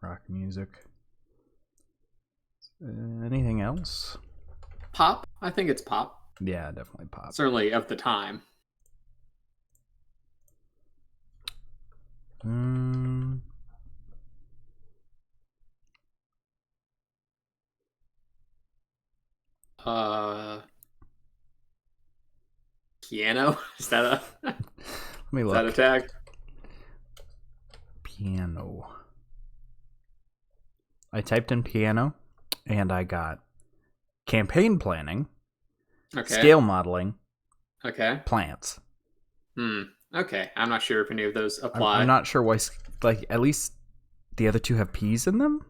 rock music. Anything else? Pop? I think it's pop. Yeah, definitely pop. Certainly of the time. Piano? Is that a Let me is look. that a tag? Piano. I typed in piano, and I got campaign planning, Okay. scale modeling, Okay. plants. Okay. I'm not sure if any of those apply. I'm not sure why. Like, at least the other two have P's in them.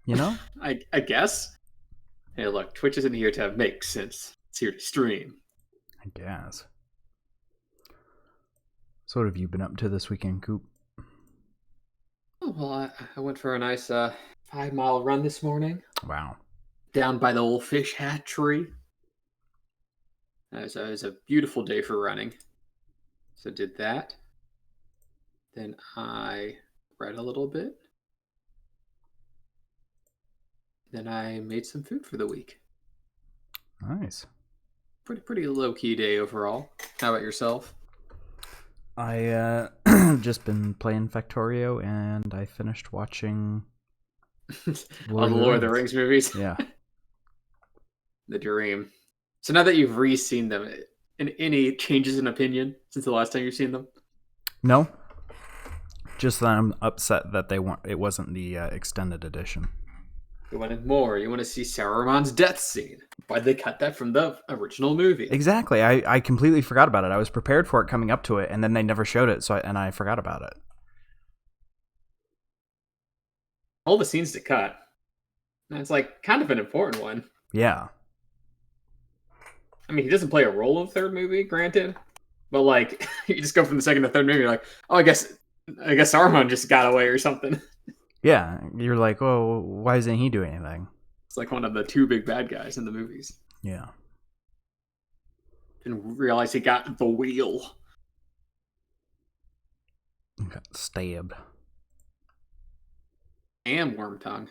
You know? I guess. Hey, look, Twitch isn't here to make sense. It's here to stream. I guess. So what have you been up to this weekend, Coop? Oh, well, I went for a nice 5-mile run this morning. Wow. Down by the old fish hatchery. It was a beautiful day for running. So did that. Then I read a little bit. Then I made some food for the week. Nice. Pretty low key day overall. How about yourself? I just been playing Factorio, and I finished watching All the Lord of the Rings movies. Yeah. The dream. So now that you've re-seen them, any changes in opinion since the last time you've seen them? No. Just that I'm upset that it wasn't the extended edition. You wanted more. You want to see Saruman's death scene. Why'd they cut that from the original movie? Exactly. I completely forgot about it. I was prepared for it coming up to it, and then they never showed it, and I forgot about it. All the scenes to cut. And it's like kind of an important one. Yeah. I mean, he doesn't play a role in the third movie, granted. But like, you just go from the second to third movie, you're like, oh, I guess Saruman just got away or something. Yeah, you're like, oh, why isn't he doing anything? It's like one of the two big bad guys in the movies. Yeah. Didn't realize he got the wheel. Got stabbed. And Wormtongue.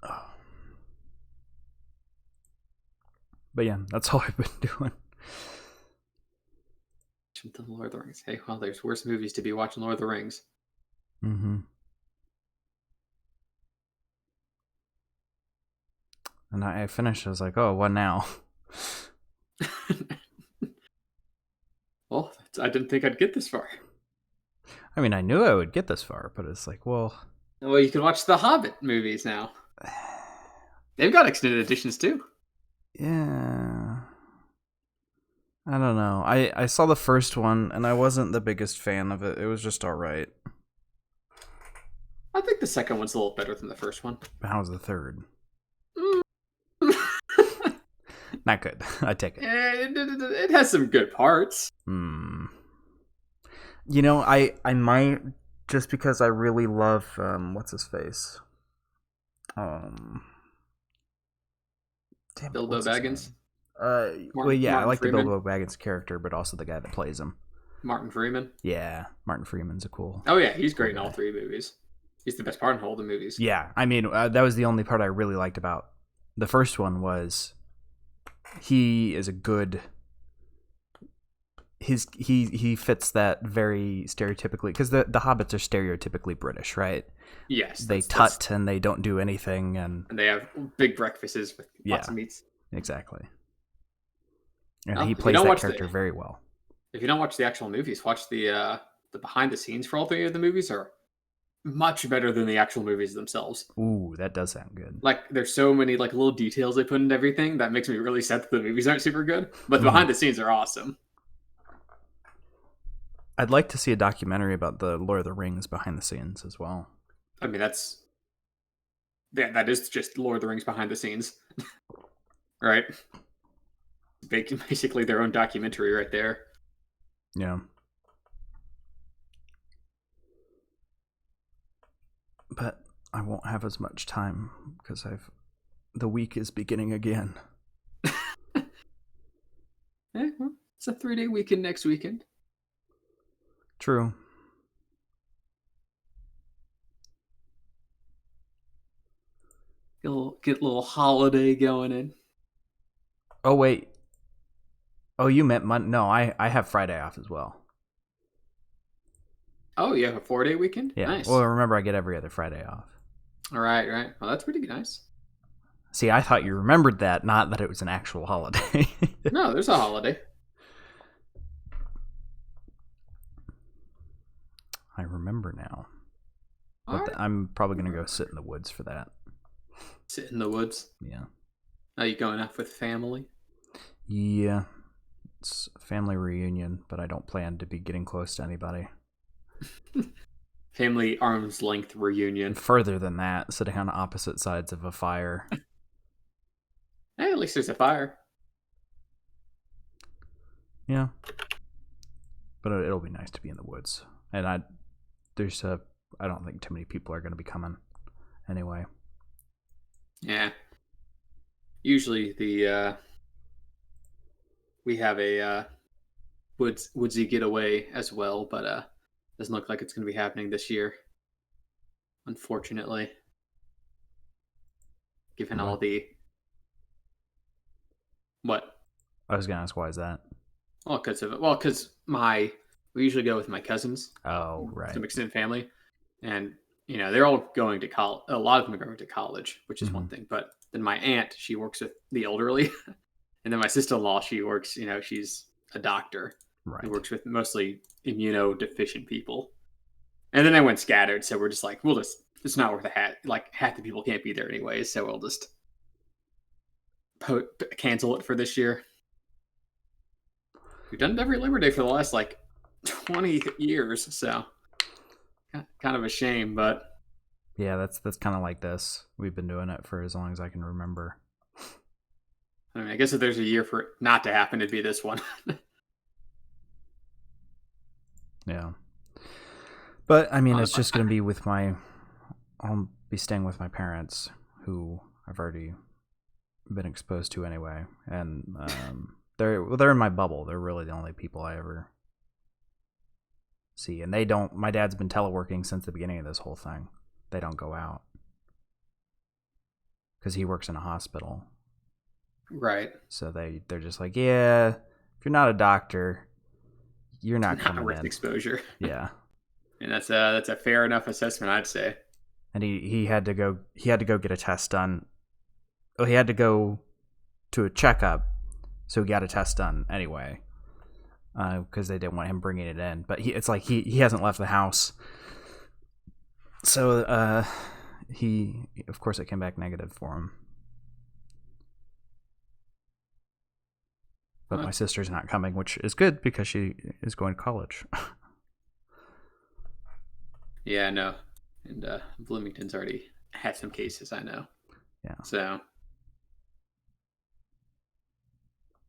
Oh. But yeah, that's all I've been doing. The Lord of the Rings. Hey, well, there's worse movies to be watching Lord of the Rings. Mm-hmm. And I finished. I was like, oh, what now? Well, I didn't think I'd get this far. I mean, I knew I would get this far, but it's like, well... Well, you can watch the Hobbit movies now. They've got extended editions, too. Yeah... I don't know. I saw the first one, and I wasn't the biggest fan of it. It was just alright. I think the second one's a little better than the first one. How's the third? Not good. I take it. It has some good parts. You know, I might, just because I really love, what's his face? Bilbo Baggins? Well, yeah, Martin I like Freeman? the Bilbo Baggins character, but also the guy that plays him. Martin Freeman? Yeah, Martin Freeman's a cool... Oh, yeah, he's great in all three movies. He's the best part in all the movies. Yeah, I mean, that was the only part I really liked about the first one was he is a good... He fits that very stereotypically, because the hobbits are stereotypically British, right? Yes. They tut and they don't do anything, and they have big breakfasts with lots of meats. Exactly. And Oh, he plays that character very well. If you don't watch the actual movies, watch the behind the scenes for all three of the movies are much better than the actual movies themselves. Ooh, that does sound good. Like, there's so many like little details they put into everything that makes me really sad that the movies aren't super good. But the behind the scenes are awesome. I'd like to see a documentary about the Lord of the Rings behind the scenes as well. I mean, that is just Lord of the Rings behind the scenes. Right? Basically their own documentary right there. Yeah. But I won't have as much time because the week is beginning again. Well, it's a 3-day weekend next weekend. True. Get a little holiday going in. Oh wait. Oh, you meant Monday? No, I have Friday off as well. Oh, you have a 4-day weekend? Yeah. Nice. Well, remember I get every other Friday off. All right, right. Well, that's pretty nice. See, I thought you remembered that, not that it was an actual holiday. No, there's a holiday. I remember now. All But right. I'm probably going to go sit in the woods for that. Sit in the woods. Yeah. Are you going off with family? Yeah. It's a family reunion, but I don't plan to be getting close to anybody. Family arm's length reunion. Further than that, sitting on opposite sides of a fire. Hey, at least there's a fire. Yeah. But it'll be nice to be in the woods. And I don't think too many people are going to be coming anyway. Yeah. Usually we have a woodsy getaway as well, but doesn't look like it's going to be happening this year. Unfortunately. Given all the... What? I was going to ask, why is that? Well, because we usually go with my cousins. Oh, right. Some extended family. And, they're all going to college. A lot of them are going to college, which is one thing. But then my aunt, she works with the elderly. And then my sister-in-law, she works, she's a doctor. Right. Who works with mostly immunodeficient people. And then they went scattered. So we're just like, it's not worth a hat. Like, half the people can't be there anyways. So we'll just cancel it for this year. We've done it every Labor Day for the last 20 years, so kind of a shame, but yeah, that's kind of like this. We've been doing it for as long as I can remember. I mean, I guess if there's a year for it not to happen, it'd be this one. Yeah, but I mean, it's just going to be with I'll be staying with my parents, who I've already been exposed to anyway, and they're in my bubble. They're really the only people I ever see, and they don't. My dad's been teleworking since the beginning of this whole thing. They don't go out because he works in a hospital, Right? So they're just like, yeah, if you're not a doctor, you're not coming risk in. Exposure. Yeah, and that's a fair enough assessment, I'd say. And he had to go get a test done. Oh, he had to go to a checkup, so he got a test done anyway, because they didn't want him bringing it in. But it's like he hasn't left the house, so he, of course, it came back negative for him. But my sister's not coming, which is good because she is going to college. Yeah, no. And Bloomington's already had some cases, I know. Yeah. So.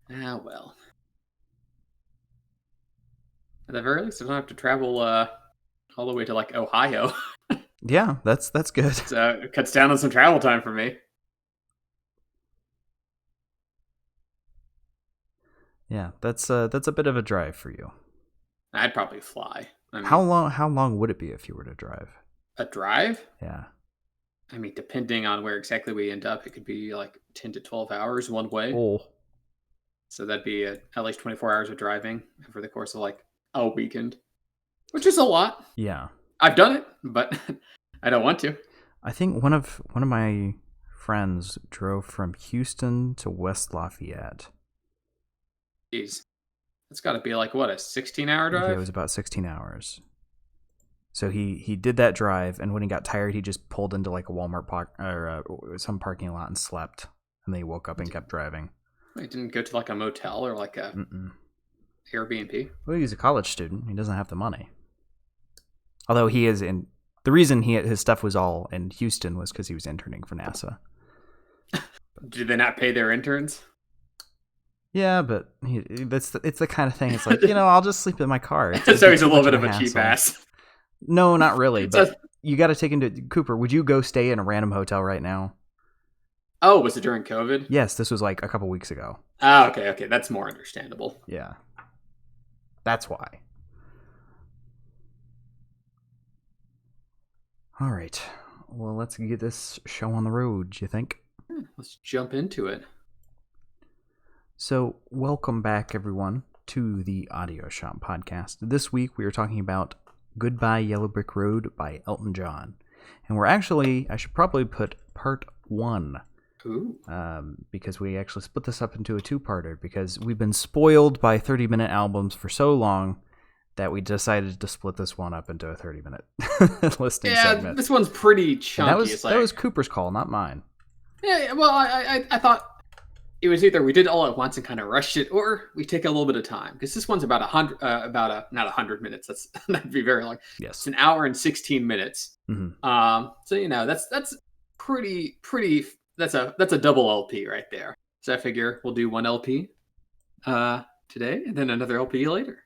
Well. At the very least, I don't have to travel all the way to Ohio. Yeah, that's good. So it cuts down on some travel time for me. Yeah, that's a bit of a drive for you. I'd probably fly. I mean, How long would it be if you were to drive? A drive? Yeah. I mean, depending on where exactly we end up, it could be 10 to 12 hours one way. Oh. So that'd be at least 24 hours of driving over the course of a weekend, which is a lot. Yeah. I've done it, but I don't want to. I think one of my friends drove from Houston to West Lafayette. Jeez. It's got to be a 16-hour drive? Yeah, it was about 16 hours. So he did that drive, and when he got tired, he just pulled into a Walmart or some parking lot and slept. And then he woke up and kept driving. He didn't go to a motel or a Airbnb? Well, he's a college student. He doesn't have the money. Although he is in... The reason his stuff was all in Houston was because he was interning for NASA. Did they not pay their interns? Yeah, but it's the kind of thing. It's I'll just sleep in my car. So he's a little bit of a cheap ass. No, not really. But you got to take into... Cooper, would you go stay in a random hotel right now? Oh, was it during COVID? Yes, this was a couple weeks ago. Oh, okay. That's more understandable. Yeah. That's why. All right. Well, let's get this show on the road, you think? Let's jump into it. So, welcome back, everyone, to the Audio Shop podcast. This week, we are talking about Goodbye Yellow Brick Road by Elton John. And I should probably put part 1. Ooh. Because we actually split this up into a 2-parter because we've been spoiled by 30-minute albums for so long that we decided to split this one up into a 30-minute listening segment. This one's pretty chunky. That was Cooper's call, not mine. Yeah, well, I thought it was either we did it all at once and kind of rushed it, or we take a little bit of time, because this one's about not 100 minutes. That'd be very long. Yes, it's an hour and 16 minutes. Mm-hmm. So that's pretty. That's a double LP right there. So I figure we'll do one LP today, and then another LP later.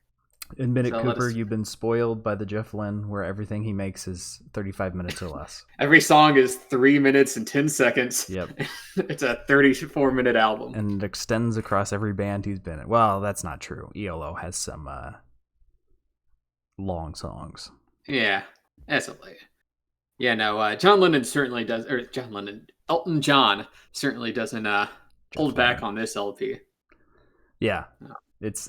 Admit it, Cooper, you've been spoiled by the Jeff Lynne, where everything he makes is 35 minutes or less. Every song is 3 minutes and 10 seconds. Yep. It's a 34-minute album. And it extends across every band he's been in. Well, that's not true. ELO has some long songs. Yeah, that's a late. Yeah, no, John Lennon certainly does, or Elton John certainly doesn't hold back on this LP. Yeah. No. It's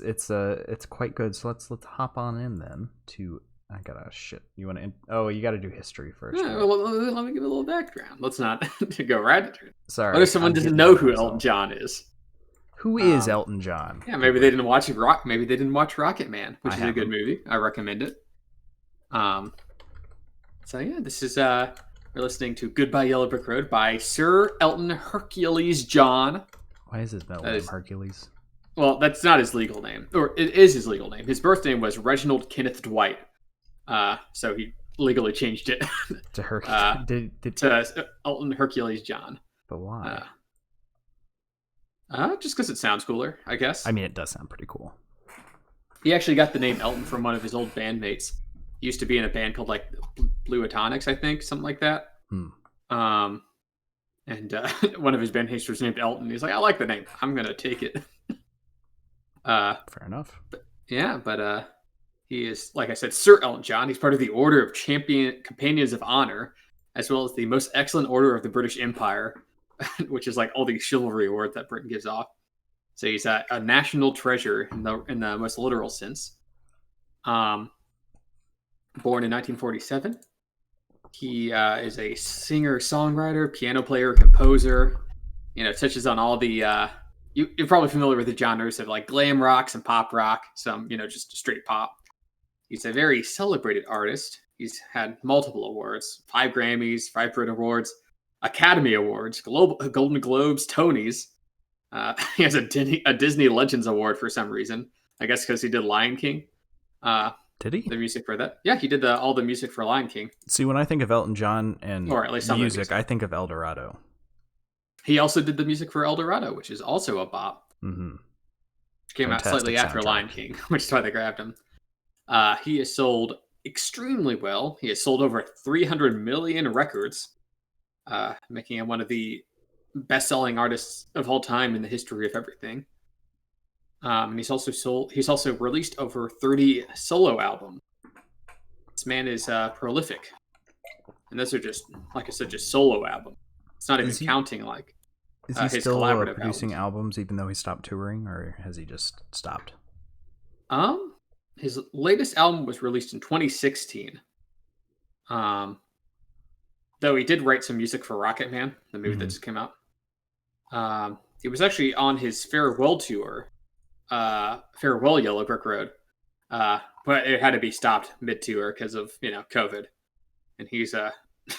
quite good. So let's hop on in then to I gotta shit. You want to? You got to do history first. Yeah, right? Well, let me give a little background. Let's not go right into it. Sorry. What if someone doesn't know who Elton John is? Who is Elton John? Yeah, maybe they didn't watch Maybe they didn't watch Rocket Man, which is a good movie. I recommend it. So yeah, this is we're listening to "Goodbye Yellow Brick Road" by Sir Elton Hercules John. Why is his middle name Hercules? Well, that's not his legal name, or it is his legal name. His birth name was Reginald Kenneth Dwight, so he legally changed it to Hercules. To Elton Hercules John. But why? Just because it sounds cooler, I guess. I mean, it does sound pretty cool. He actually got the name Elton from one of his old bandmates. He used to be in a band called like Blue Atomics, I think, something like that. And one of his bandmates was named Elton. He's like, I like the name. I'm gonna take it. Fair enough. But he is, like I said, Sir Elton John. He's part of the Order of Companions of Honor, as well as the Most Excellent Order of the British Empire, which is like all the chivalry awards that Britain gives off. So he's a national treasure in the most literal sense. Born in 1947, he is a singer, songwriter, piano player, composer. Touches on all the. You're probably familiar with the genres of like glam rock, some pop rock, some, just straight pop. He's a very celebrated artist. He's had multiple awards, 5 Grammys, 5 Brit Awards, Academy Awards, Golden Globes, Tonys. He has a Disney Legends Award for some reason. I guess because he did Lion King. Did he? The music for that. Yeah, he did all the music for Lion King. See, when I think of Elton John and or at least music, I think of El Dorado. He also did the music for El Dorado, which is also a bop. Mm-hmm. Came out slightly after Lion King, which is why they grabbed him. He has sold extremely well. He has sold over 300 million records, making him one of the best-selling artists of all time in the history of everything. And he's also released over 30 solo albums. This man is prolific, and those are just, like I said, just solo albums. It's not even counting like. Is he still producing albums even though he stopped touring, or has he just stopped? His latest album was released in 2016. Though he did write some music for Rocket Man, the movie that just came out. He was actually on his farewell tour, Farewell Yellow Brick Road, but it had to be stopped mid-tour because of COVID, and he's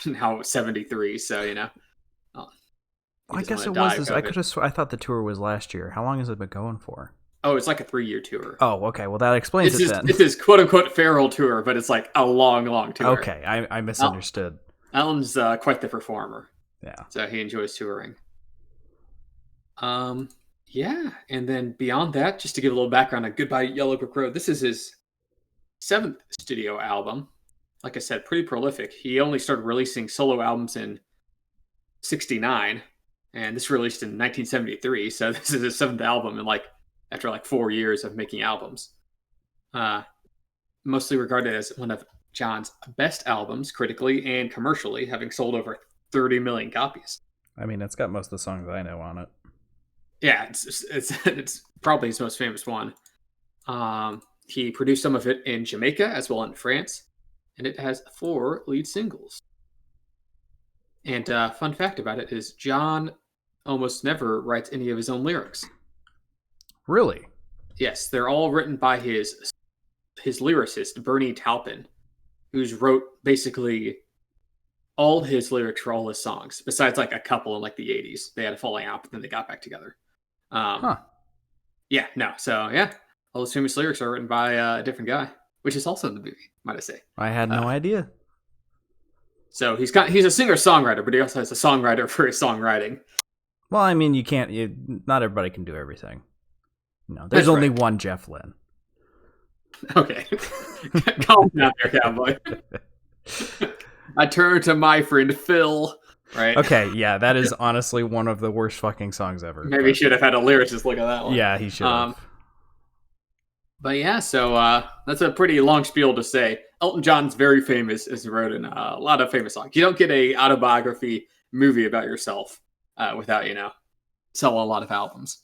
now 73, so I guess it was this. I thought the tour was last year. How long has it been going for? Oh, it's like a 3-year tour. Oh, okay. Well, that explains it then. It's his quote-unquote farewell tour, but it's like a long, long tour. Okay, I misunderstood. Alan's quite the performer. Yeah. So he enjoys touring. Yeah, and then beyond that, just to give a little background on Goodbye Yellow Brick Road, this is his 7th studio album. Like I said, pretty prolific. He only started releasing solo albums in 1969. And this released in 1973, so this is his 7th album, and after 4 years of making albums. Mostly regarded as one of John's best albums, critically and commercially, having sold over 30 million copies. I mean, it's got most of the songs I know on it. Yeah, it's probably his most famous one. He produced some of it in Jamaica as well in France, and it has 4 lead singles. And fun fact about it is John almost never writes any of his own lyrics. Really? Yes, they're all written by his lyricist Bernie Taupin, who's wrote basically all his lyrics for all his songs, besides like a couple in like the 80s. They had a falling out, but then they got back together. Huh. Yeah, no. So yeah, all his famous lyrics are written by a different guy, which is also in the movie, might I say. I had no idea. So he's a singer-songwriter, but he also has a songwriter for his songwriting. Well, I mean, not everybody can do everything. No, there's only one Jeff Lynne. Okay. Calm down there, cowboy. I turn to my friend Phil. Right. Okay, yeah, that is honestly one of the worst fucking songs ever. Maybe he should have had a lyricist look at that one. Yeah, he should have. But yeah, so that's a pretty long spiel to say. Elton John's very famous, as he wrote in a lot of famous songs. You don't get a autobiography movie about yourself without, selling a lot of albums.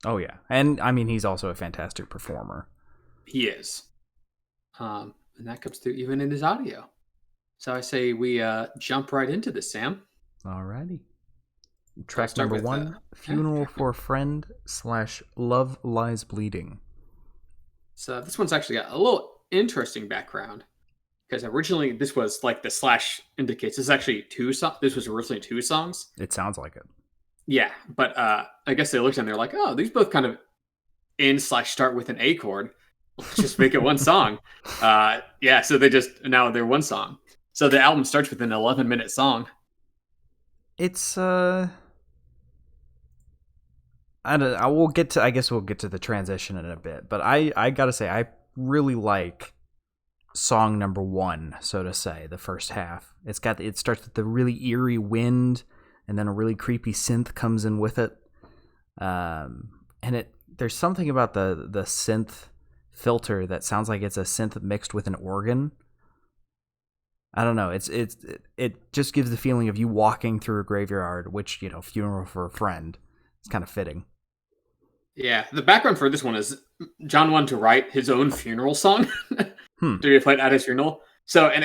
Oh, yeah. And, I mean, he's also a fantastic performer. He is. And that comes through even in his audio. So I say we jump right into this, Sam. Alrighty. Track number 1, Funeral for a Friend / Love Lies Bleeding. So this one's actually got a little interesting background. Because originally this was like the slash indicates. This is actually 2 songs. This was originally 2 songs. It sounds like it. Yeah, but I guess they looked and they're like, oh, these both kind of end / start with an A chord. Let's just make it one song. Yeah, so now they're one song. So the album starts with an 11-minute song. It's I guess we'll get to the transition in a bit, but I gotta say I really like song number 1, so to say, the first half. It starts with the really eerie wind, and then a really creepy synth comes in with it. And there's something about the synth filter that sounds like it's a synth mixed with an organ. I don't know. It just gives the feeling of you walking through a graveyard, which, Funeral for a Friend. It's kind of fitting. Yeah, the background for this one is John wanted to write his own funeral song to be played at his funeral. So in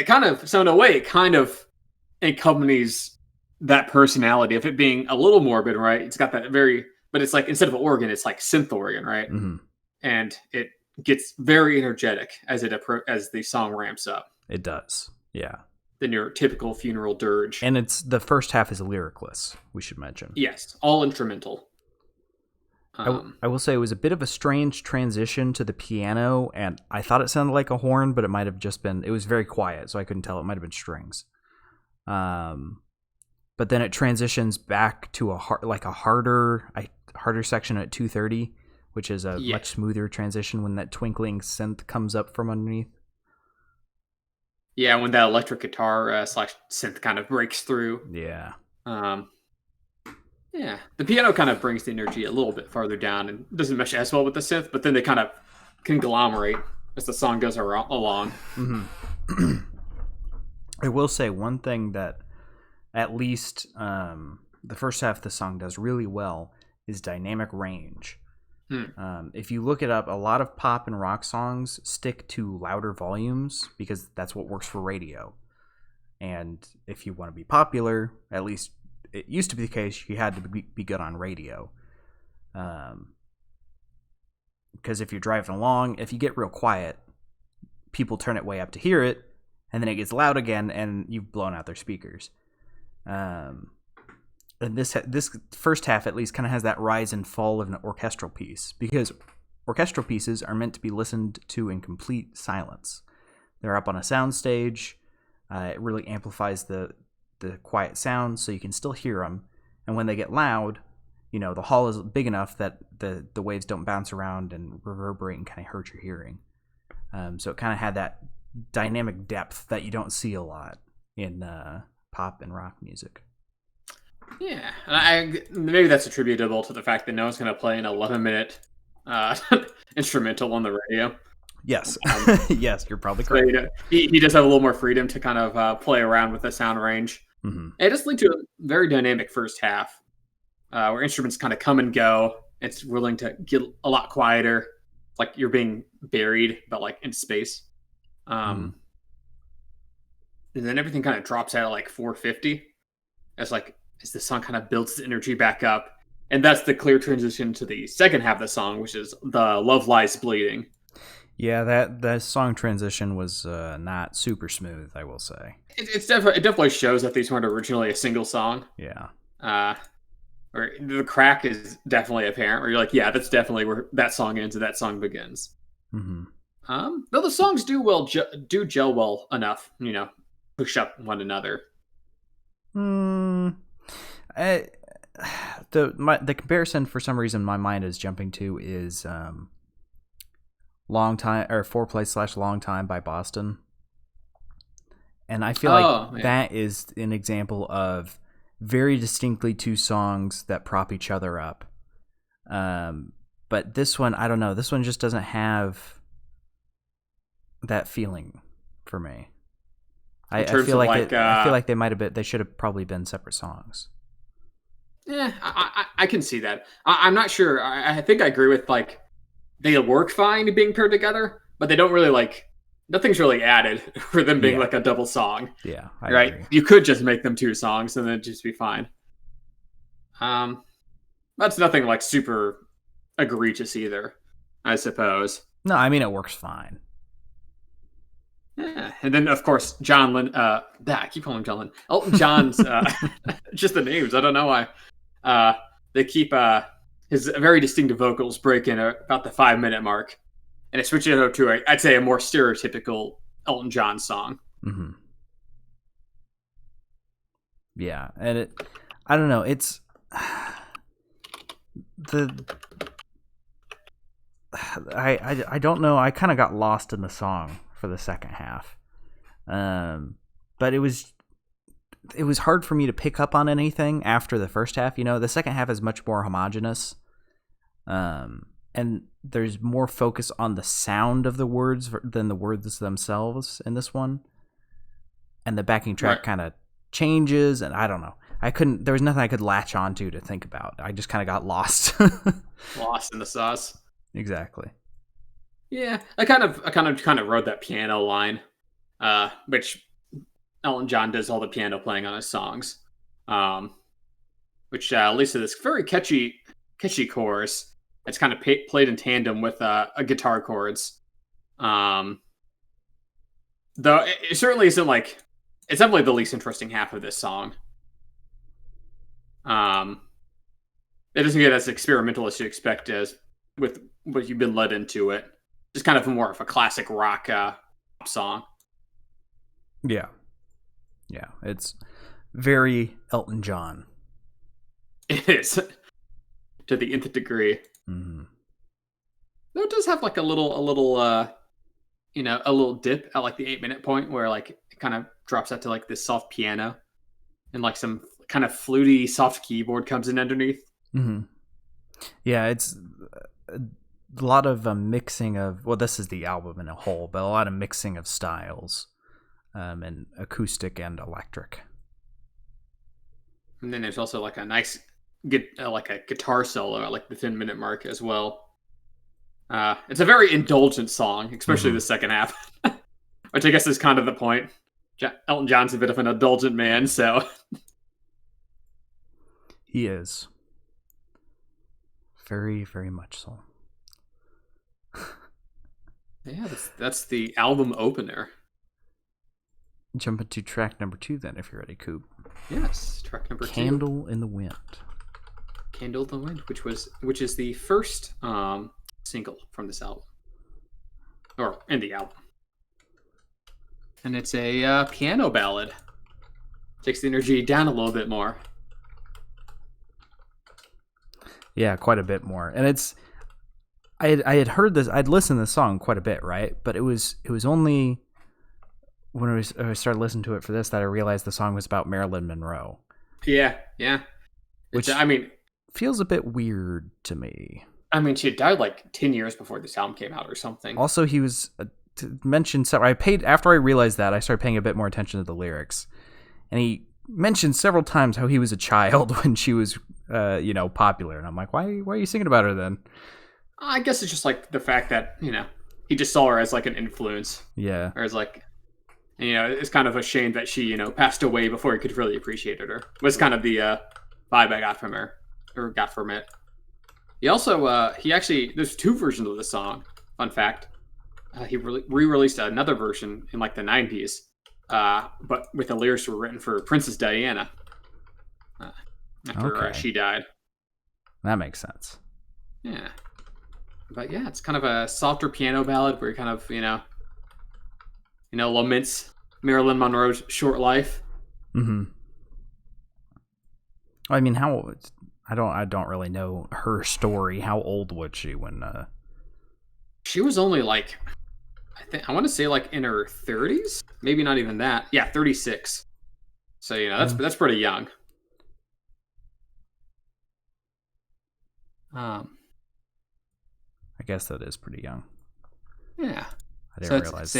a way, it kind of accompanies that personality of it being a little morbid, right? It's got that but it's like instead of an organ, it's like synth organ, right? Mm-hmm. And it gets very energetic as the song ramps up. It does. Yeah. Than your typical funeral dirge. And the first half is lyricless, we should mention. Yes, all instrumental. I will say it was a bit of a strange transition to the piano, and I thought it sounded like a horn, but it might have just been, it was very quiet, so I couldn't tell. It might have been strings. But then it transitions back to a harder section at 2:30, which is a much smoother transition when that twinkling synth comes up from underneath. Yeah, when that electric guitar / synth kind of breaks through. Yeah. Yeah, the piano kind of brings the energy a little bit farther down and doesn't mesh as well with the synth, but then they kind of conglomerate as the song goes along. Mm-hmm. I will say one thing that at least the first half of the song does really well is dynamic range. If you look it up, a lot of pop and rock songs stick to louder volumes because that's what works for radio. And if you want to be popular, at least it used to be the case, you had to be good on radio. Because if you're driving along, if you get real quiet, people turn it way up to hear it, and then it gets loud again, and you've blown out their speakers. And this first half at least kind of has that rise and fall of an orchestral piece, because orchestral pieces are meant to be listened to in complete silence. They're up on a sound stage. It really amplifies the quiet sounds so you can still hear them. And when they get loud, the hall is big enough that the waves don't bounce around and reverberate and kind of hurt your hearing. So it kind of had that dynamic depth that you don't see a lot in pop and rock music. Yeah, and maybe that's attributable to the fact that no one's going to play an 11-minute instrumental on the radio. Yes, yes, you're probably correct. So, he does have a little more freedom to kind of play around with the sound range. Mm-hmm. It does lead to a very dynamic first half, where instruments kind of come and go. It's willing to get a lot quieter, like you're being buried, but like in space. Mm-hmm. Um, and then everything kind of drops out at like 450 as the song kind of builds its energy back up. And that's the clear transition to the second half of the song, which is the Love Lies Bleeding. Yeah, that song transition was not super smooth, I will say. It definitely shows that these weren't originally a single song. Yeah. Or the crack is definitely apparent. Where you're like, yeah, that's definitely where that song ends and that song begins. Mm-hmm. Though the songs do gel well enough, push up one another. The comparison for some reason my mind is jumping to is Long Time or Foreplay / Long Time by Boston. And I feel like that is an example of very distinctly two songs that prop each other up. But this one, I don't know. This one just doesn't have that feeling for me. I feel like they should have probably been separate songs. Yeah, I can see that. I'm not sure. I think I agree with like they work fine being paired together, but they don't really like nothing's really added for them being like a double song. Yeah, right. Agree. You could just make them two songs and then it'd just be fine. That's nothing like super egregious either, I suppose. No, I mean it works fine. Yeah, and then of course John Lennon. I keep calling him John Lennon. Elton John's just the names. I don't know why. They keep his very distinctive vocals break in about the 5-minute mark, and it switches over to I'd say a more stereotypical Elton John song. Mm-hmm. Yeah, and I don't know. It's I don't know. I kind of got lost in the song for the second half, but it was hard for me to pick up on anything after the first half. The second half is much more homogenous, and there's more focus on the sound of the words than the words themselves in this one, and the backing track kind of changes, and I don't know. There was nothing I could latch onto to think about. I just kind of got lost. Lost in the sauce. Exactly. Yeah, I kind of wrote that piano line, which Elton John does all the piano playing on his songs, which leads to this very catchy chorus. It's kind of played in tandem with a guitar chords. Though it certainly isn't like it's definitely the least interesting half of this song. It doesn't get as experimental as you expect as with what you've been led into it. Just kind of more of a classic rock song. Yeah. Yeah, it's very Elton John. It is to the nth degree. Mm-hmm. Though it does have like a little dip at like the 8-minute point where like it kind of drops out to like this soft piano and like some kind of fluty soft keyboard comes in underneath. Mm-hmm. Yeah, it's a lot of mixing of, well, this is the album in a whole, but a lot of mixing of styles, and acoustic and electric. And then there's also like a nice like a guitar solo at like the 10-minute mark as well. It's a very indulgent song, especially the second half, which I guess is kind of the point. Elton John's a bit of an indulgent man, so he is very, very much so. Yeah, that's the album opener. Jump into track number 2 then, if you're ready, Coop. Yes, track number 2. Candle in the Wind. Candle in the Wind, which is the first single from this album. Or in the album. And it's a piano ballad. Takes the energy down a little bit more. Yeah, quite a bit more. And it's I had heard this, I'd listened to the song quite a bit, right? But it was only when I started listening to it for this that I realized the song was about Marilyn Monroe. Yeah. Which feels a bit weird to me. I mean, she had died like 10 years before this album came out or something. Also, he was mentioned. After I realized that, I started paying a bit more attention to the lyrics, and he mentioned several times how he was a child when she was, popular, and I'm like, why are you singing about her then? I guess it's just like the fact that he just saw her as like an influence. Yeah. Or as like, it's kind of a shame that she passed away before he could really appreciate her. Was kind of the vibe I got from her or got from it. He also there's 2 versions of the song. Fun fact. He re-released another version in like the 90s, but with the lyrics were written for Princess Diana after she died. That makes sense. Yeah. But yeah, it's kind of a softer piano ballad where he kind of, laments Marilyn Monroe's short life. Mm-hmm. I mean, I don't really know her story. How old was she when She was only like I want to say like in her 30s, maybe not even that. Yeah, 36. So that's pretty young. I guess that is pretty young. Yeah, I didn't realize.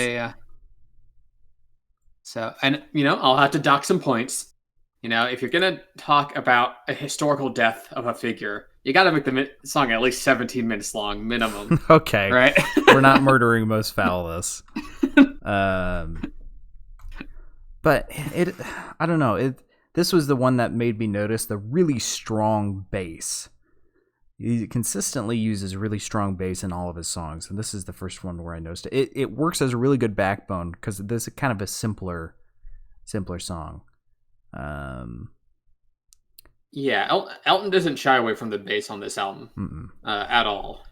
I'll have to dock some points. If you're gonna talk about a historical death of a figure, you got to make the song at least 17 minutes long minimum. Okay, right? We're not murdering most foulness. But I don't know. This was the one that made me notice the really strong bass. He consistently uses really strong bass in all of his songs, and this is the first one where I noticed it. It works as a really good backbone because this is kind of a simpler song. Yeah, Elton doesn't shy away from the bass on this album at all.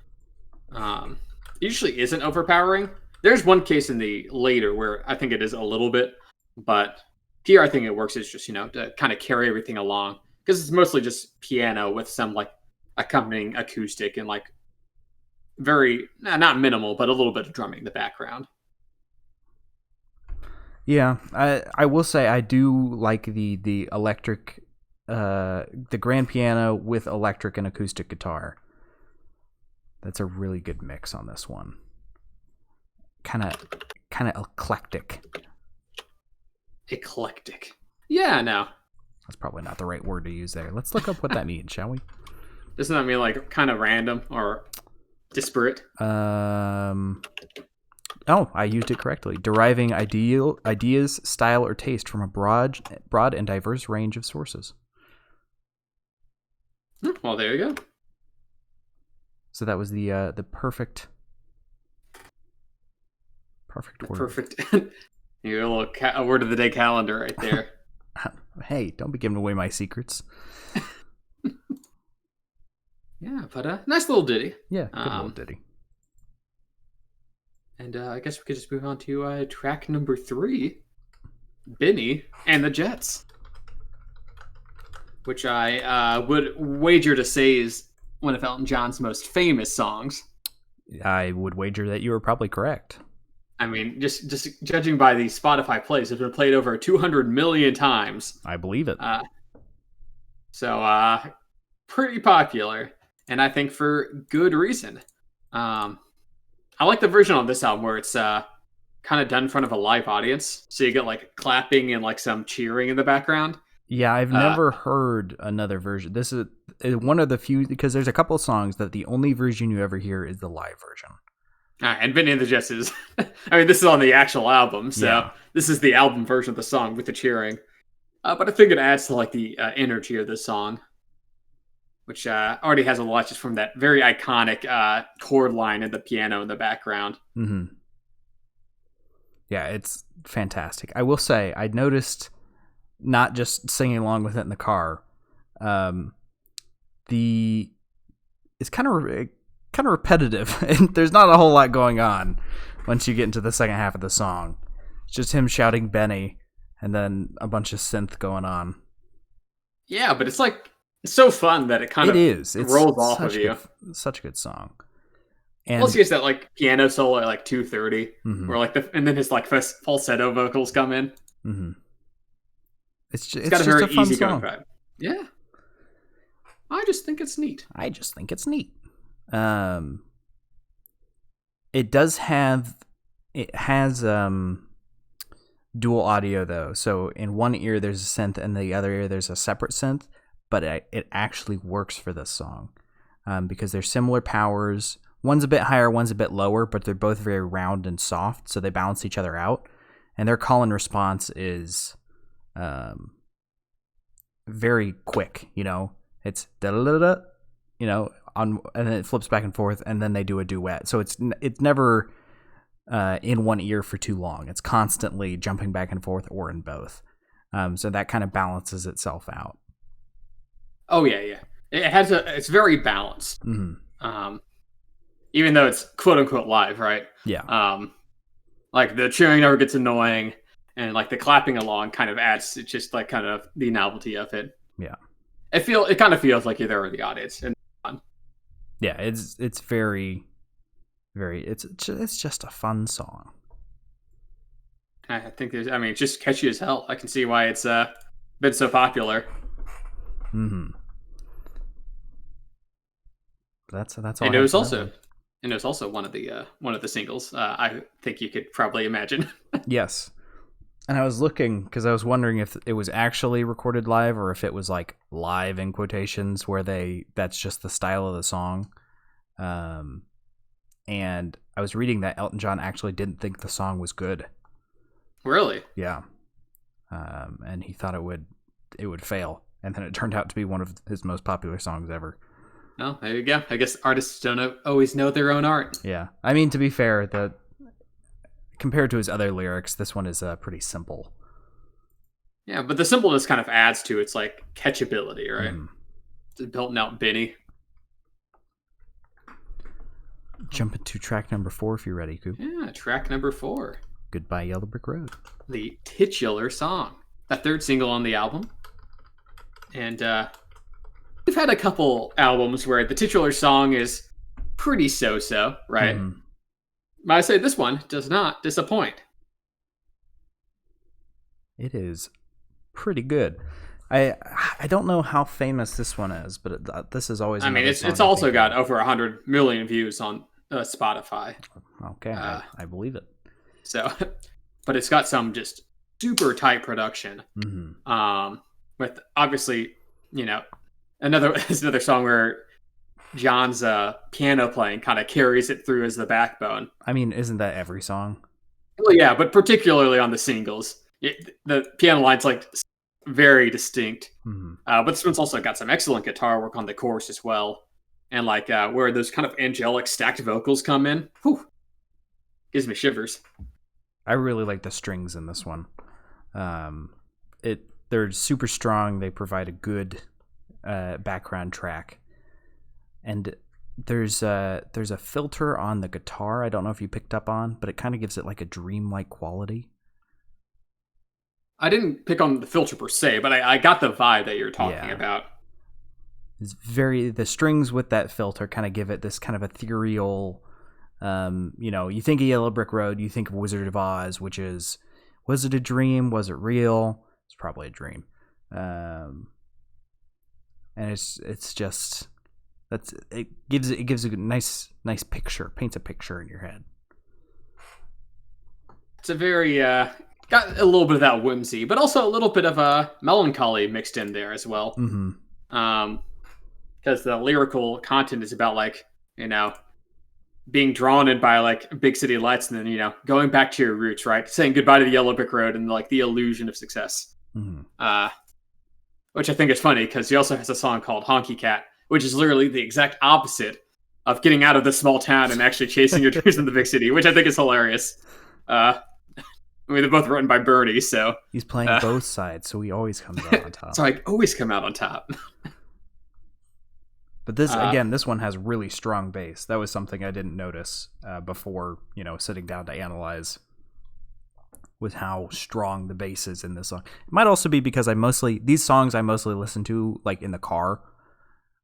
Usually isn't overpowering. There's one case in the later where I think it is a little bit, but here I think it works as just to kind of carry everything along because it's mostly just piano with some like accompanying acoustic and like very not minimal but a little bit of drumming in the background. Yeah, I will say I do like the electric, the grand piano with electric and acoustic guitar. That's a really good mix on this one. Kind of eclectic. Eclectic. Yeah, no. That's probably not the right word to use there. Let's look up what that means, shall we? Doesn't that mean like kind of random or disparate? Oh, I used it correctly. Deriving ideas, style, or taste from a broad and diverse range of sources. Well, there you go. So that was the perfect word. Perfect. Your little a word of the day calendar right there. Hey, don't be giving away my secrets. Yeah, but nice little ditty. Yeah, good little ditty. And I guess we could just move on to track number 3, Benny and the Jets, which I would wager to say is one of Elton John's most famous songs. I would wager that you were probably correct. I mean, just judging by the Spotify plays, it's been played over 200 million times. I believe it. So pretty popular, and I think for good reason. I like the version on this album where it's kind of done in front of a live audience, so you get like clapping and like some cheering in the background. Yeah, I've never heard another version. This is one of the few, because there's a couple of songs that the only version you ever hear is the live version. And Benny and the Jets is, I mean, this is on the actual album, so This is the album version of the song with the cheering. But I think it adds to like the energy of the song, which already has a lot just from that very iconic chord line and the piano in the background. Mm-hmm. Yeah, it's fantastic. I will say, I noticed, not just singing along with it in the car, it's kind of repetitive, and there's not a whole lot going on once you get into the second half of the song. It's just him shouting Benny, and then a bunch of synth going on. Yeah, but it's like so fun that it kind of rolls off of you. Such a good song. And plus, he has that like piano solo at like 2:30, where like and then his like falsetto vocals come in. Mm-hmm. It's got a just very a fun easy song. going vibe. Yeah, I just think it's neat. It has dual audio though. So in one ear there's a synth, and the other ear there's a separate synth. But it actually works for this song because they're similar powers. One's a bit higher, one's a bit lower, but they're both very round and soft, so they balance each other out. And their call and response is very quick. It's da da da, and then it flips back and forth, and then they do a duet. So it's never in one ear for too long. It's constantly jumping back and forth or in both. So that kind of balances itself out. Oh yeah. It's very balanced. Mm-hmm. Even though it's quote unquote live, right? Yeah. Like the cheering never gets annoying, and like the clapping along kind of adds to just like kind of the novelty of it. Yeah. It kind of feels like you're there with the audience, and yeah, it's very, very. It's just a fun song. I think it's just catchy as hell. I can see why it's been so popular. Mm-hmm. That's all. And it was also one of the singles. I think you could probably imagine. Yes. And I was looking because I was wondering if it was actually recorded live or if it was like live in quotations where that's just the style of the song. And I was reading that Elton John actually didn't think the song was good. Really? Yeah. And he thought it would fail. And then it turned out to be one of his most popular songs ever. Oh, there you go. I guess artists don't always know their own art. Yeah. I mean, to be fair, compared to his other lyrics, this one is pretty simple. Yeah, but the simpleness kind of adds to its like catchability, right? It's built out Benny. Jump into track number 4 if you're ready, Coop. Yeah, track number 4. Goodbye Yellow Brick Road. The titular song. The third single on the album. And we've had a couple albums where the titular song is pretty so-so, right? Mm-hmm. But I say this one does not disappoint. It is pretty good. I don't know how famous this one is, but this is always. It's also got over 100 million views on Spotify. Okay, I believe it. So, but it's got some just super tight production. Mm-hmm. With obviously, another song where John's piano playing kind of carries it through as the backbone. I mean, isn't that every song? Well, yeah, but particularly on the singles, the piano line's like very distinct. Mm-hmm. But this one's also got some excellent guitar work on the chorus as well, and like where those kind of angelic stacked vocals come in. Whew, gives me shivers. I really like the strings in this one. They're super strong. They provide a good background track. And there's a filter on the guitar. I don't know if you picked up on, but it kind of gives it like a dreamlike quality. I didn't pick on the filter per se, but I got the vibe that you're talking about. It's the strings with that filter kind of give it this kind of ethereal. You think of Yellow Brick Road, you think of Wizard of Oz, which is, was it a dream? Was it real? It's probably a dream. And it's just. It gives a nice picture, paints a picture in your head. It's a very got a little bit of that whimsy, but also a little bit of a melancholy mixed in there as well. Mm-hmm. Because the lyrical content is about like being drawn in by like big city lights, and then going back to your roots, right? Saying goodbye to the Yellow Brick Road and like the illusion of success. Mm-hmm. Which I think is funny because he also has a song called Honky Cat, which is literally the exact opposite of getting out of the small town and actually chasing your dreams in the big city, which I think is hilarious. They're both written by Bernie, so... He's playing both sides, so he always comes out on top. So I always come out on top. But this one has really strong bass. That was something I didn't notice before, sitting down to analyze with how strong the bass is in this song. It might also be because these songs I mostly listen to like in the car.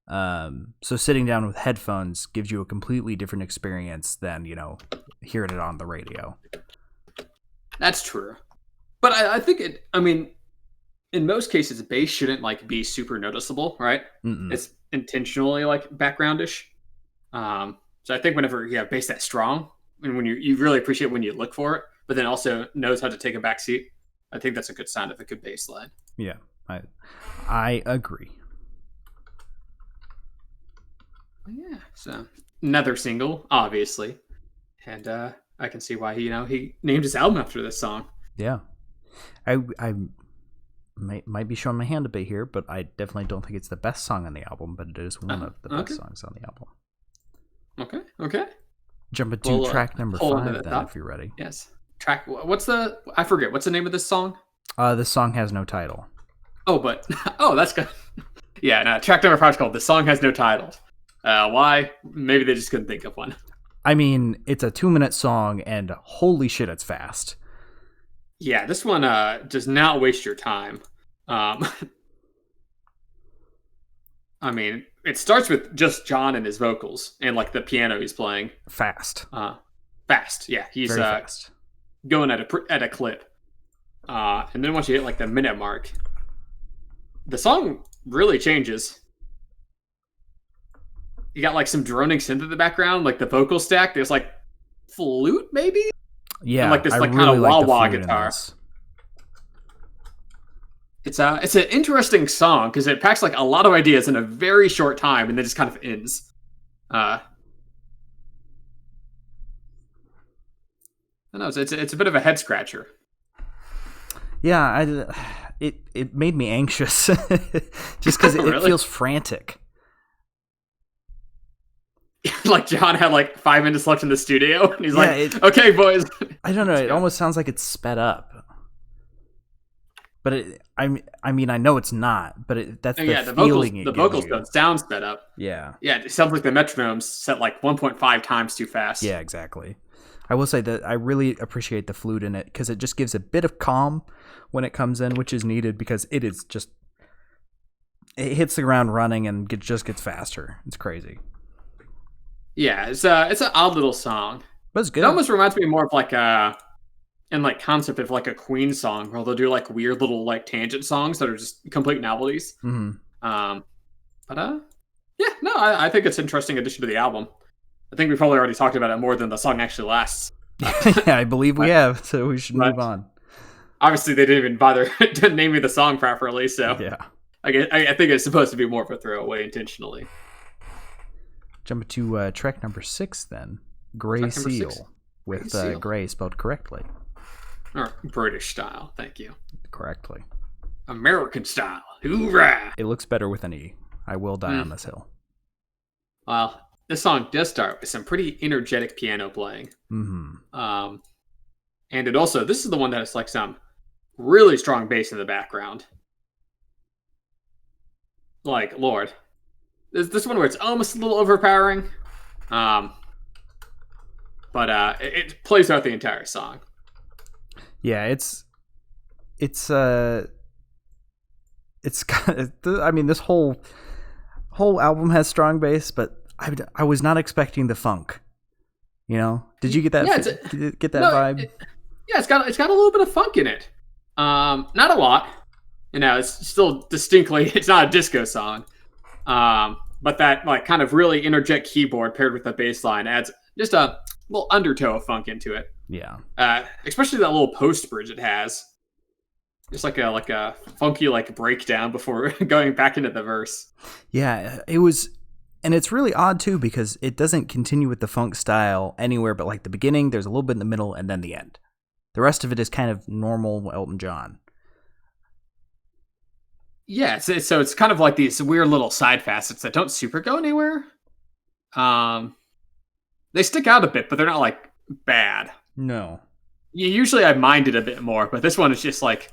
So sitting down with headphones gives you a completely different experience than, hearing it on the radio. That's true. But I think in most cases, bass shouldn't like be super noticeable, right? Mm-mm. It's intentionally like backgroundish. So I think whenever you have bass that strong, and when you really appreciate when you look for it, but then also knows how to take a back seat, I think that's a good sign of a good bass line. Yeah, I agree. Yeah, so another single, obviously, and I can see why he named his album after this song. Yeah, I might be showing my hand a bit here, but I definitely don't think it's the best song on the album, but it is one of the best songs on the album. Okay. Jump into track number 5 then, if you're ready. Yes. Track. I forget. What's the name of this song? This song has no title. Oh, that's good. Yeah, no, track number 5 is called "The Song Has No Title." Why? Maybe they just couldn't think of one. I mean, it's a 2-minute song, and holy shit, it's fast. Yeah, this one does not waste your time. I mean, it starts with just John and his vocals and like the piano he's playing. Fast. Fast. Yeah, he's very fast. Going at a clip. And then once you hit like the minute mark, the song really changes. You got like some droning synth in the background, like the vocal stack. There's like flute, maybe. Yeah, and like this I like really kind of like wah-wah the guitar. It's an interesting song because it packs like a lot of ideas in a very short time, and then just kind of ends. I don't know. It's a bit of a head scratcher. Yeah, it made me anxious just because it Really? feels frantic. Like John had like 5 minutes left in the studio, and he's "Okay, boys." I don't know. It almost sounds like it's sped up, but I mean, I know it's not. But that's the feeling. The vocals don't sound sped up. Yeah. Yeah, it sounds like the metronome's set like 1.5 times too fast. Yeah, exactly. I will say that I really appreciate the flute in it because it just gives a bit of calm when it comes in, which is needed because it hits the ground running and just gets faster. It's crazy. Yeah, it's an odd little song. But it's good. It almost reminds me more of like concept of like a Queen song where they'll do like weird little like tangent songs that are just complete novelties. Mm-hmm. Yeah, no, I think it's an interesting addition to the album. I think we probably already talked about it more than the song actually lasts. Yeah, I believe we have, so we should move on. Obviously, they didn't even bother to name me the song properly, so yeah. I think it's supposed to be more of a throwaway intentionally. Jump to track number 6 then. Gray Seal, with Gray spelled correctly. Or British style, thank you. Correctly. American style, hoorah! It looks better with an E. I will die on this hill. Well, this song does start with some pretty energetic piano playing. Mm-hmm. And this is the one that has like some really strong bass in the background. Like, Lord. This one where it's almost a little overpowering. But it plays throughout the entire song. Yeah, it's kind of, I mean, this whole album has strong bass, but I was not expecting the funk. You know, did you get that? Yeah, did you get that vibe? It's got a little bit of funk in it. Not a lot. You know, it's still distinctly, it's not a disco song. But that like kind of really interject keyboard paired with the bass line adds just a little undertow of funk into it. Yeah. Especially that little post bridge it has. Just like a funky like breakdown before going back into the verse. Yeah, it was, and it's really odd too because it doesn't continue with the funk style anywhere but like the beginning, there's a little bit in the middle, and then the end. The rest of it is kind of normal Elton John. Yeah, so it's kind of like these weird little side facets that don't super go anywhere. They stick out a bit, but they're not like bad. No. Usually I mind it a bit more, but this one is just like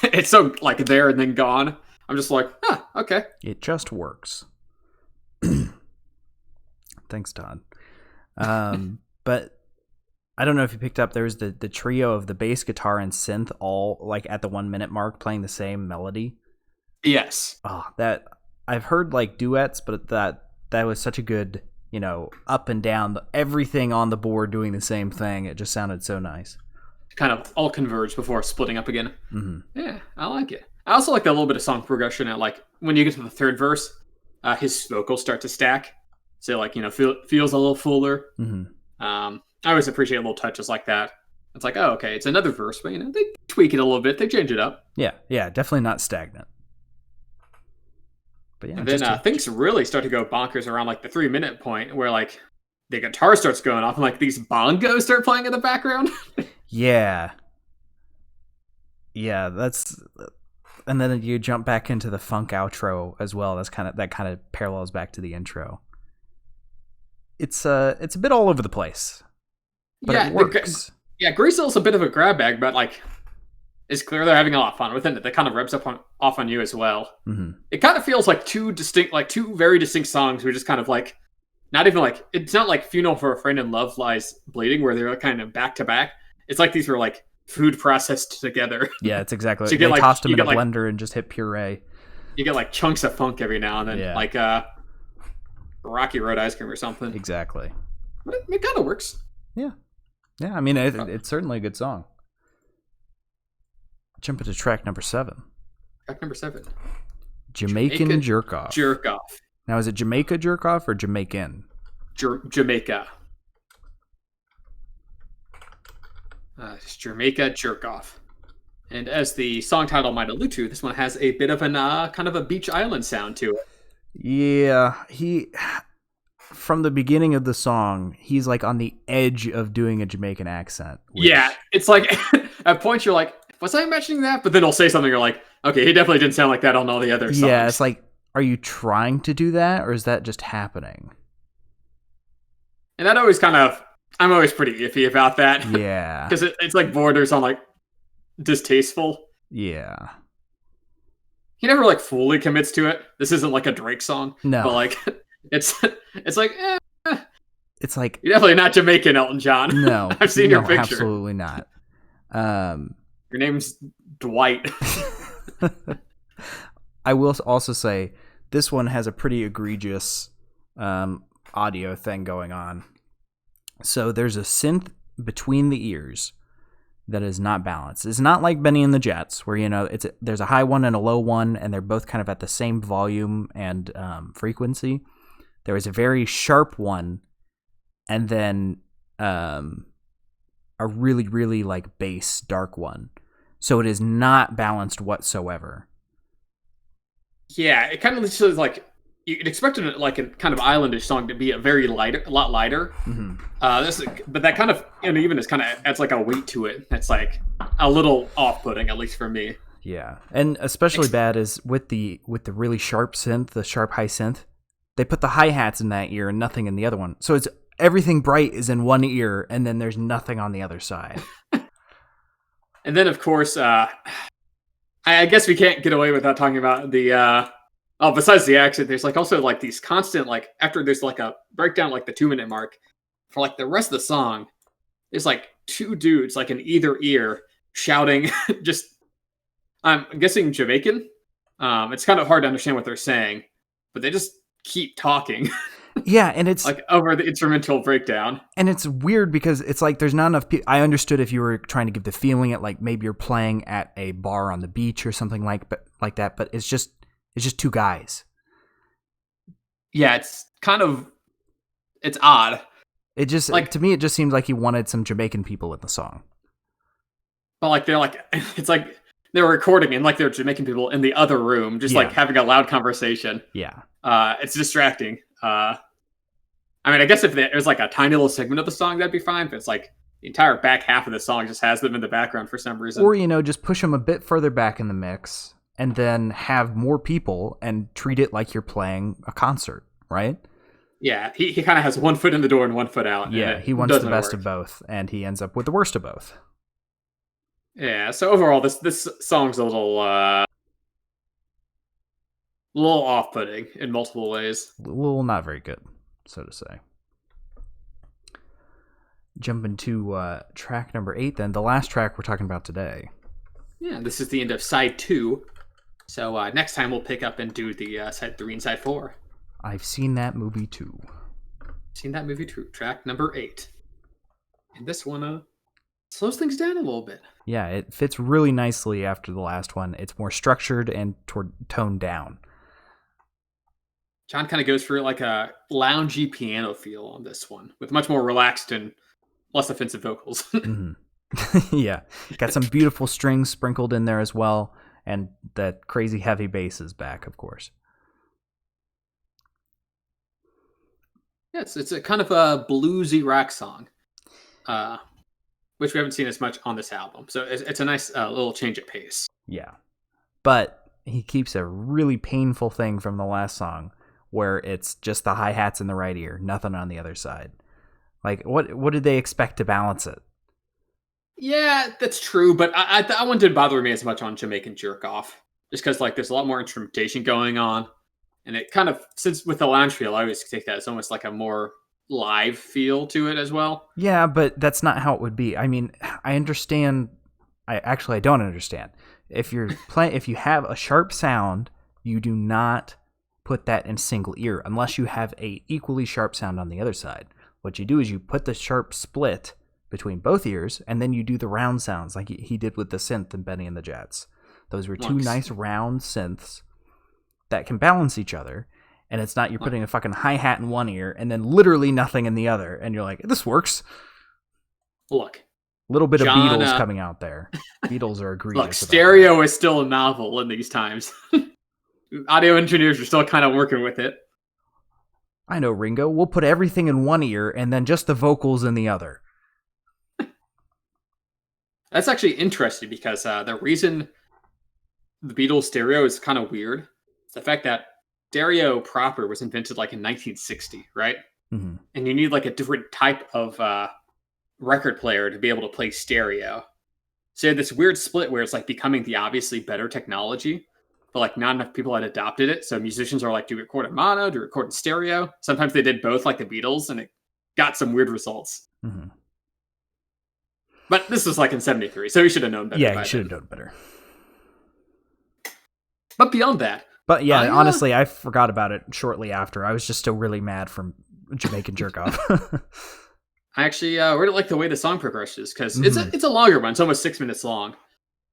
it's so like there and then gone. I'm just like, okay. It just works. Thanks, Todd. But I don't know if you picked up, there was the trio of the bass guitar and synth all like at the 1 minute mark playing the same melody. Yes. Oh, that I've heard like duets, but that was such a good, you know, up and down, everything on the board doing the same thing. It just sounded so nice. Kind of all converge before splitting up again. Mm-hmm. Yeah, I like it. I also like that little bit of song progression. And like when you get to the third verse, his vocals start to stack, so like, you know, feels a little fuller. Mm-hmm. I always appreciate little touches like that. It's like, oh, okay, it's another verse, but they tweak it a little bit, they change it up. Yeah, definitely not stagnant. But yeah, And then things really start to go bonkers around like the 3-minute point, where like the guitar starts going off and like these bongos start playing in the background. yeah, that's. And then you jump back into the funk outro as well. That kind of parallels back to the intro. It's a bit all over the place, but it works. Grease is a bit of a grab bag, but like it's clear they're having a lot of fun with it. That kind of rubs off on you as well. Mm-hmm. It kind of feels like two very distinct songs. We're just kind of like not even like it's not like Funeral for a Friend and Love Lies Bleeding where they're kind of back to back. It's like these were like food processed together. Yeah, it's exactly. So they tossed them in a blender and just hit puree. You get like chunks of funk every now and then, like Rocky Road ice cream or something. Exactly. But it kind of works. Yeah. I mean, it's certainly a good song. Jump into track number 7. Track number 7. Jamaican Jerk Off. Jerk Off. Now, is it Jamaica Jerk Off or Jamaican? Jamaica. It's Jamaica Jerk Off. And as the song title might allude to, this one has a bit of an kind of a beach island sound to it. Yeah, from the beginning of the song, he's like on the edge of doing a Jamaican accent. Yeah, it's like at points you're like, was I imagining that? But then he'll say something, you're like, okay, he definitely didn't sound like that on all the other songs. Yeah, it's like, are you trying to do that, or is that just happening? And that always I'm always pretty iffy about that. Yeah. Because it's like borders on like distasteful. Yeah. He never like fully commits to it. This isn't like a Drake song. No. But like it's like it's like you're definitely not Jamaican, Elton John. No. I've seen your picture. Absolutely not. Your name's Dwight. I will also say this one has a pretty egregious audio thing going on. So there's a synth between the ears that is not balanced. It's not like Benny and the Jets, where there's a high one and a low one, and they're both kind of at the same volume and frequency. There is a very sharp one, and then a really, really like bass dark one. So it is not balanced whatsoever. Yeah, it kind of looks like you'd expect it like a kind of islandish song to be a lot lighter. Mm-hmm. But that kind of unevenness kind of adds like a weight to it. That's like a little off-putting, at least for me. Yeah, and especially bad is with the really sharp synth, the sharp high synth. They put the hi-hats in that ear and nothing in the other one. So it's everything bright is in one ear, and then there's nothing on the other side. And then, of course, I guess we can't get away without talking about the. Besides the accent, there's like also like these constant like after there's like a breakdown like the 2-minute mark for like the rest of the song. There's like two dudes like in either ear shouting. Just I'm guessing Jamaican. It's kind of hard to understand what they're saying, but they just keep talking. Yeah, and it's like over the instrumental breakdown. And it's weird because it's like there's not enough people. I understood if you were trying to give the feeling at like maybe you're playing at a bar on the beach or something like that, but it's just two guys. Yeah, it's odd. It just like to me it just seemed like he wanted some Jamaican people in the song. But like they're like it's like they're recording and like they're Jamaican people in the other room just like having a loud conversation. Yeah. It's distracting. I mean, I guess if there's like a tiny little segment of the song, that'd be fine. But it's like the entire back half of the song just has them in the background for some reason. Or, just push them a bit further back in the mix and then have more people and treat it like you're playing a concert, right? Yeah, he kind of has one foot in the door and one foot out. Yeah, he wants the best of both, and he ends up with the worst of both. Yeah, so overall, this song's a little off-putting in multiple ways. A little not very good, so to say. Jumping to track number 8, then. The last track we're talking about today. Yeah, this is the end of side 2. So next time we'll pick up and do the side 3 and side 4. I've seen that movie too. Track number 8. And this one slows things down a little bit. Yeah, it fits really nicely after the last one. It's more structured and toned down. John kind of goes for like a loungy piano feel on this one, with much more relaxed and less offensive vocals. Mm-hmm. Yeah, got some beautiful strings sprinkled in there as well, and that crazy heavy bass is back, of course. Yes, it's a kind of a bluesy rock song, uh, which we haven't seen as much on this album. So it's a nice little change of pace. Yeah, but he keeps a really painful thing from the last song, where it's just the hi-hats in the right ear, nothing on the other side. Like, what did they expect to balance it? Yeah, that's true, but that one didn't bother me as much on Jamaican Jerk Off, just because like there's a lot more instrumentation going on, and it kind of, since with the lounge feel, I always take that as almost like a more live feel to it as well. Yeah, but that's not how it would be. I mean, I understand. I don't understand. If if you have a sharp sound, you do not put that in single ear unless you have a equally sharp sound on the other side. What you do is you put the sharp split between both ears, and then you do the round sounds like he did with the synth in Benny and the Jets. Those were two nice round synths that can balance each other, and it's not you're putting a fucking hi-hat in one ear and then literally nothing in the other, and you're like, this works. Look. A little bit of Beatles coming out there. Beatles are egregious. Look, stereo is still novel in these times. Audio engineers are still kind of working with it. I know, Ringo. We'll put everything in one ear and then just the vocals in the other. That's actually interesting because the reason the Beatles stereo is kind of weird is the fact that stereo proper was invented like in 1960, right? Mm-hmm. And you need like a different type of record player to be able to play stereo. So you had this weird split where it's like becoming the obviously better technology, but like not enough people had adopted it. So musicians are like, do we record in mono? Do we record in stereo? Sometimes they did both like the Beatles, and it got some weird results. Mm-hmm. But this was like in 73, so he should have known better. Yeah, he should have known better. But beyond that. But yeah, honestly, I forgot about it shortly after. I was just still really mad from Jamaican Jerk Off. I actually really like the way the song progresses, because it's a longer one. It's almost 6 minutes long.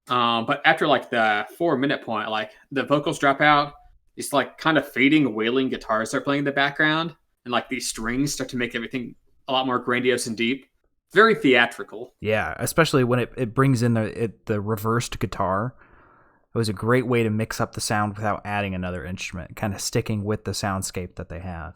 But after like the 4-minute point, like the vocals drop out, these like kind of fading, wailing guitars start playing in the background, and like these strings start to make everything a lot more grandiose and deep. Very theatrical. Yeah, especially when it brings in the reversed guitar. It was a great way to mix up the sound without adding another instrument, kind of sticking with the soundscape that they have.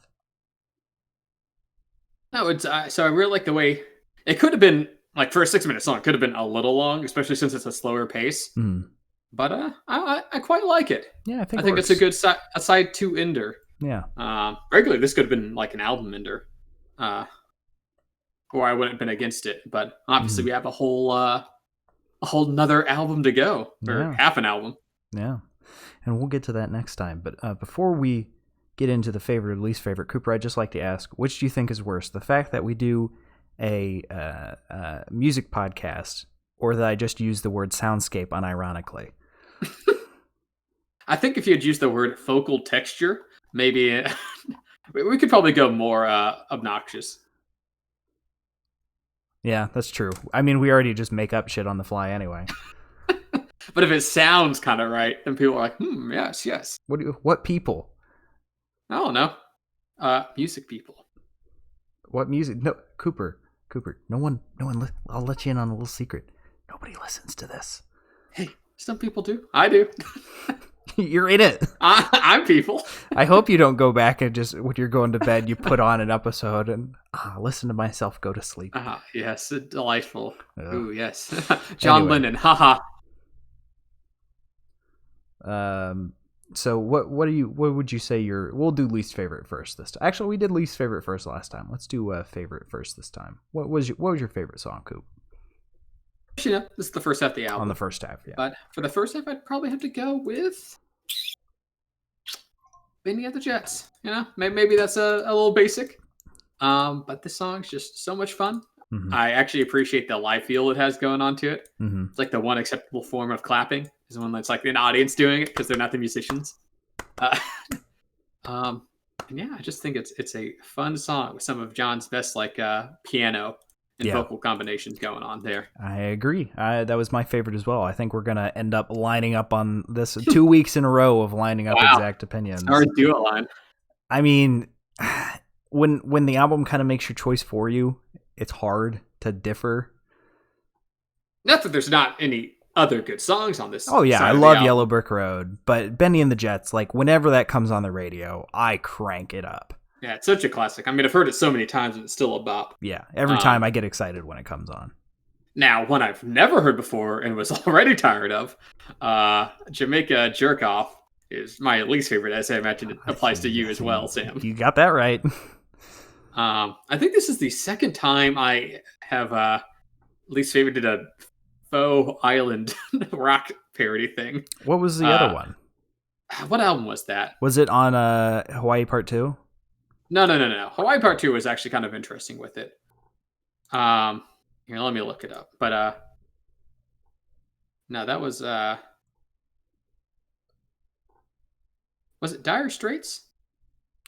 No, it's so I really like the way it could have been. Like for a 6-minute song, it could have been a little long, especially since it's a slower pace. Mm. But I quite like it. Yeah, I think it's a good side 2 ender. Yeah. Regularly, this could have been like an album ender, or I wouldn't have been against it. But obviously, we have a whole nother album to go, or half an album. Yeah, and we'll get to that next time. But before we get into the favorite or least favorite, Cooper, I'd just like to ask, which do you think is worse? The fact that we do a music podcast, or that I just use the word soundscape unironically? I think if you had used the word focal texture, maybe we could probably go more obnoxious. Yeah, that's true. I mean, we already just make up shit on the fly anyway. But if it sounds kind of right, then people are like, yes. What people? I don't know. Music people. What music? No, Cooper, no one, I'll let you in on a little secret. Nobody listens to this. Hey, some people do. I do. You're in it. I'm people. I hope you don't go back and just, when you're going to bed, you put on an episode and listen to myself go to sleep. Yes, delightful. Ooh, yes. John Lennon, haha. So what would you say we'll do least favorite first this time. Actually, we did least favorite first last time. Let's do favorite first this time. What was your favorite song, Coop? You know, this is the first half of the album. On the first half, yeah. But for the first half, I'd probably have to go with Benny and the Jets. You know, maybe that's a little basic. But this song's just so much fun. Mm-hmm. I actually appreciate the live feel it has going on to it. Mm-hmm. It's like the one acceptable form of clapping is one that's like an audience doing it because they're not the musicians. And yeah, I just think it's a fun song with some of John's best like piano and vocal combinations going on there. I agree. That was my favorite as well. I think we're gonna end up lining up on this 2 weeks in a row of lining up exact opinions. Hard to do a line. I mean, when the album kind of makes your choice for you, it's hard to differ. Not that there's not any other good songs on this Oh yeah, side I of the love album. Yellow Brick Road, but Benny and the Jets, like whenever that comes on the radio, I crank it up. Yeah, it's such a classic. I mean, I've heard it so many times, and it's still a bop. Yeah, every time I get excited when it comes on. Now, one I've never heard before and was already tired of, Jamaica Jerk Off is my least favorite, as I imagine it applies to you as well, Sam. You got that right. I think this is the second time I have least favorited a faux island rock parody thing. What was the other one? What album was that? Was it on Hawaii Part 2? No. Hawaii Part 2 was actually kind of interesting with it. Here, let me look it up. But no, that was it Dire Straits?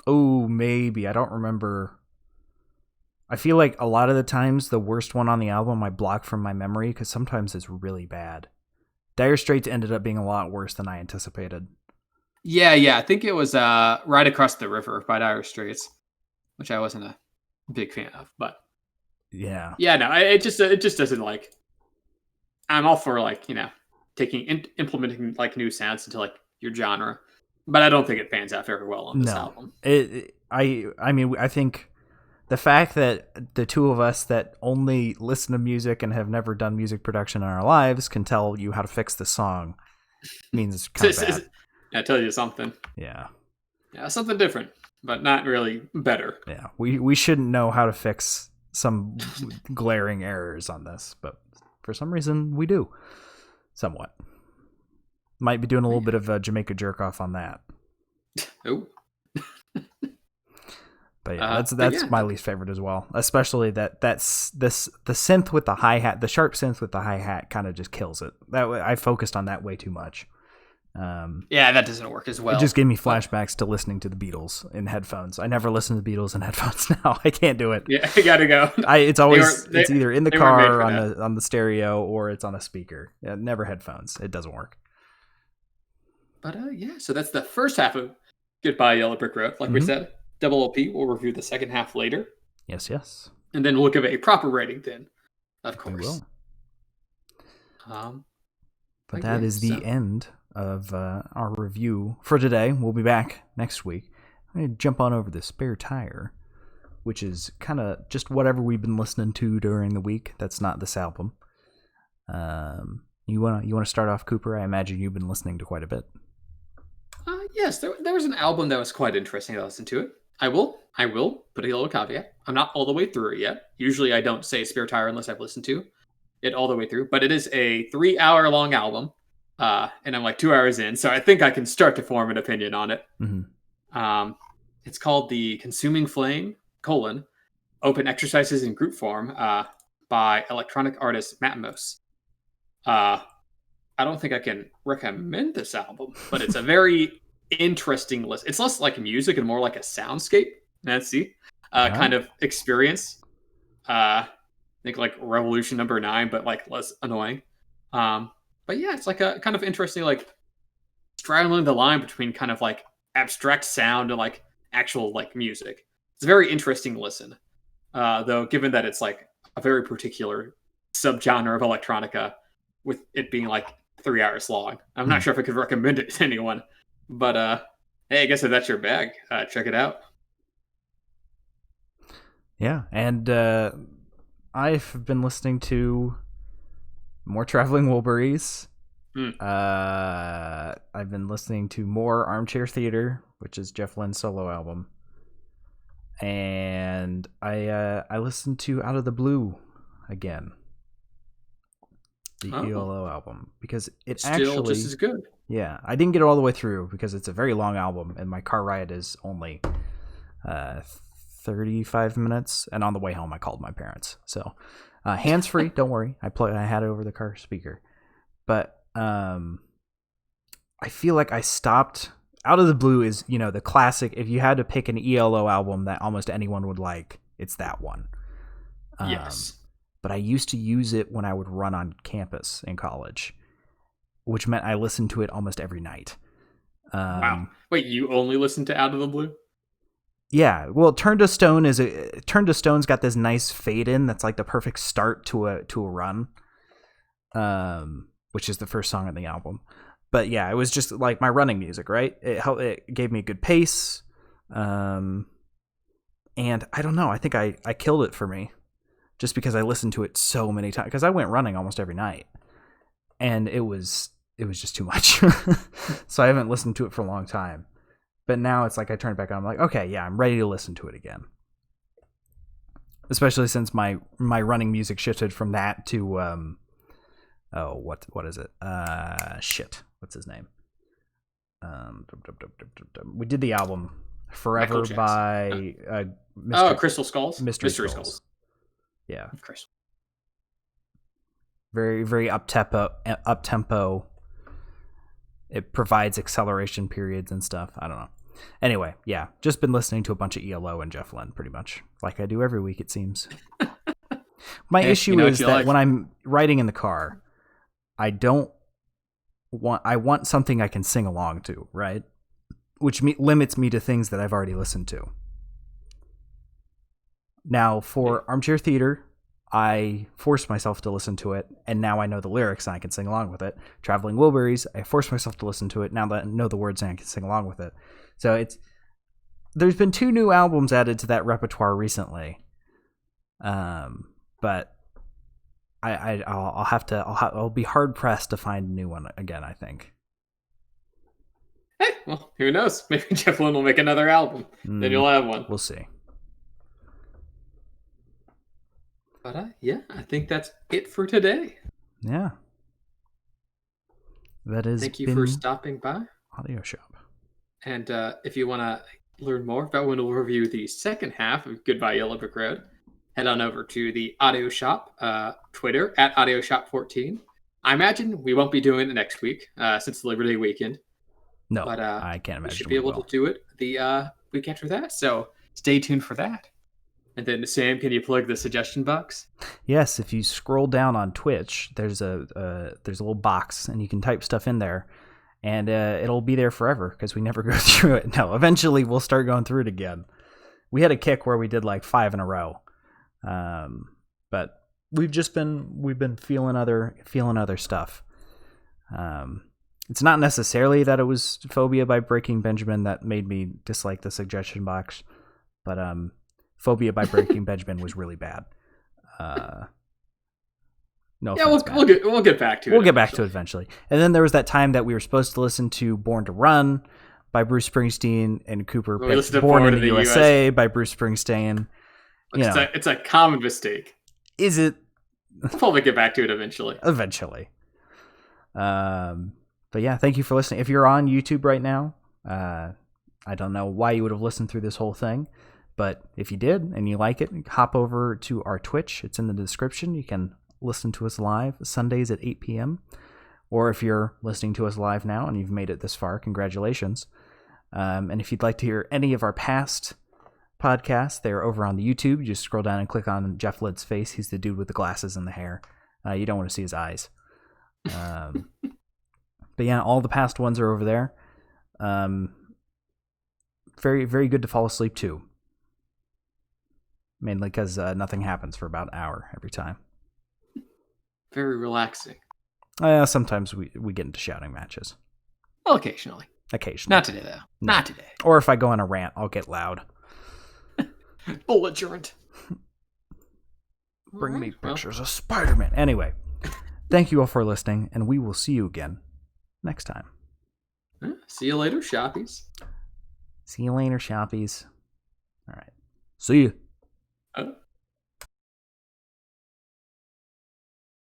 Oh, maybe. I don't remember. I feel like a lot of the times the worst one on the album I block from my memory because sometimes it's really bad. Dire Straits ended up being a lot worse than I anticipated. Yeah. I think it was Right Across the River by Dire Straits, which I wasn't a big fan of, but yeah. No, it just doesn't like. I'm all for like implementing like new sounds into like your genre, but I don't think it pans out very well on this album. I mean, I think the fact that the two of us that only listen to music and have never done music production in our lives can tell you how to fix the song means it's kind of bad. I tell you something. Yeah, something different, but not really better. Yeah, we shouldn't know how to fix some glaring errors on this, but for some reason we do. Somewhat. Might be doing a little bit of a Jamaica jerk off on that. Oh. But yeah, that's my least favorite as well. Especially that's the synth with the hi-hat, the sharp synth with the hi-hat kind of just kills it. That I focused on that way too much. That doesn't work as well. It just gave me flashbacks to listening to the Beatles in headphones. I never listen to the Beatles in headphones now. I can't do it. Yeah, I gotta go. It's always it's either in the car or on the stereo or it's on a speaker. Yeah, never headphones. It doesn't work. But so that's the first half of Goodbye Yellow Brick Road. Like we said, Double OP. We'll review the second half later. Yes. And then we'll give a proper rating then, of course. We will. But that is the end of our review for today. We'll be back next week. I'm going to jump on over the Spare Tire, which is kind of just whatever we've been listening to during the week. That's not this album. You want to start off, Cooper? I imagine you've been listening to quite a bit. Yes, there was an album that was quite interesting to listen to it. I will put a little caveat. I'm not all the way through it yet. Usually I don't say Spare Tire unless I've listened to it all the way through, but it is a 3-hour-long album. And I'm like 2 hours in, so I think I can start to form an opinion on it. It's called The Consuming Flame, Open Exercises in Group Form, by electronic artist Matmos. I don't think I can recommend this album, but it's a very interesting list. It's less like music and more like a soundscape, kind of experience. I think like Revolution Number 9, but like less annoying. But yeah, it's like a kind of interesting, like straddling the line between kind of like abstract sound and like actual like music. It's a very interesting listen. Though, given that it's like a very particular subgenre of electronica, with it being like 3 hours long, I'm not sure if I could recommend it to anyone. But hey, I guess if that's your bag, check it out. Yeah, and I've been listening to more Traveling Wilburys. I've been listening to more Armchair Theater, which is Jeff Lynne's solo album. And I listened to Out of the Blue again. The ELO album. Because it still actually just as good. Yeah, I didn't get it all the way through because it's a very long album and my car ride is only 35 minutes. And on the way home, I called my parents. So hands-free, don't worry. I had it over the car speaker. But I feel like I stopped. Out of the Blue is, the classic. If you had to pick an ELO album that almost anyone would like, it's that one. Yes. But I used to use it when I would run on campus in college, which meant I listened to it almost every night. Wow. Wait, you only listen to Out of the Blue? Yeah. Well, Turn to Stone's got this nice fade in that's like the perfect start to a run. which is the first song on the album. But yeah, it was just like my running music, right? It gave me a good pace. And I don't know, I think I killed it for me just because I listened to it so many times, because I went running almost every night, and it was just too much. So I haven't listened to it for a long time. But now it's like I turn it back on, I'm like, okay, yeah, I'm ready to listen to it again. Especially since my running music shifted from that to what is it? What's his name? We did the album Forever by Crystal Skulls. Mystery Skulls. Yeah. Crystal. Very, very up tempo. It provides acceleration periods and stuff. I don't know. Anyway, yeah, just been listening to a bunch of ELO and Jeff Lynne pretty much, like I do every week, it seems. My issue is that when I'm riding in the car, I want something I can sing along to, right? Which limits me to things that I've already listened to. Now, for Armchair Theater, I forced myself to listen to it, and now I know the lyrics and I can sing along with it. Traveling Wilburys, I forced myself to listen to it, now that I know the words and I can sing along with it. So there's been 2 new albums added to that repertoire recently, but I'll be hard pressed to find a new one again, I think. Hey, well, who knows? Maybe Jeff Lynne will make another album. Then you'll have one. We'll see. But yeah, I think that's it for today. Yeah. That is. Thank you for stopping by. Audio Shop. And if you want to learn more about when we'll review the second half of Goodbye Yellow Brick Road, head on over to the Audio Shop Twitter at AudioShop14. I imagine we won't be doing it next week since it's Labor Day weekend. No, but I can't imagine. We should be able to do it the week after that. So stay tuned for that. And then, Sam, can you plug the suggestion box? Yes, if you scroll down on Twitch, there's a little box, and you can type stuff in there, and it'll be there forever because we never go through it. No, eventually we'll start going through it again. We had a kick where we did like 5 in a row, but we've been feeling other stuff. It's not necessarily that it was Phobia by Breaking Benjamin that made me dislike the suggestion box, but Phobia by Breaking Benjamin was really bad. No, yeah, we'll get back to it. We'll get back to it eventually. And then there was that time that we were supposed to listen to Born to Run by Bruce Springsteen, and Cooper picked Born in the USA by Bruce Springsteen. It's a common mistake. Is it? We'll probably get back to it eventually. But yeah, thank you for listening. If you're on YouTube right now, I don't know why you would have listened through this whole thing. But if you did and you like it, hop over to our Twitch. It's in the description. You can listen to us live Sundays at 8 p.m. Or if you're listening to us live now and you've made it this far, congratulations. And if you'd like to hear any of our past podcasts, they're over on the YouTube. You just scroll down and click on Jeff Lidd's face. He's the dude with the glasses and the hair. You don't want to see his eyes. But yeah, all the past ones are over there. Very, very good to fall asleep to. Mainly because nothing happens for about an hour every time. Very relaxing. Sometimes we get into shouting matches. Well, occasionally. Not today, though. No. Not today. Or if I go on a rant, I'll get loud. Belligerent. Bring me pictures of Spider-Man. Anyway, thank you all for listening, and we will see you again next time. See you later, shoppies. See you later, shoppies. All right. See you.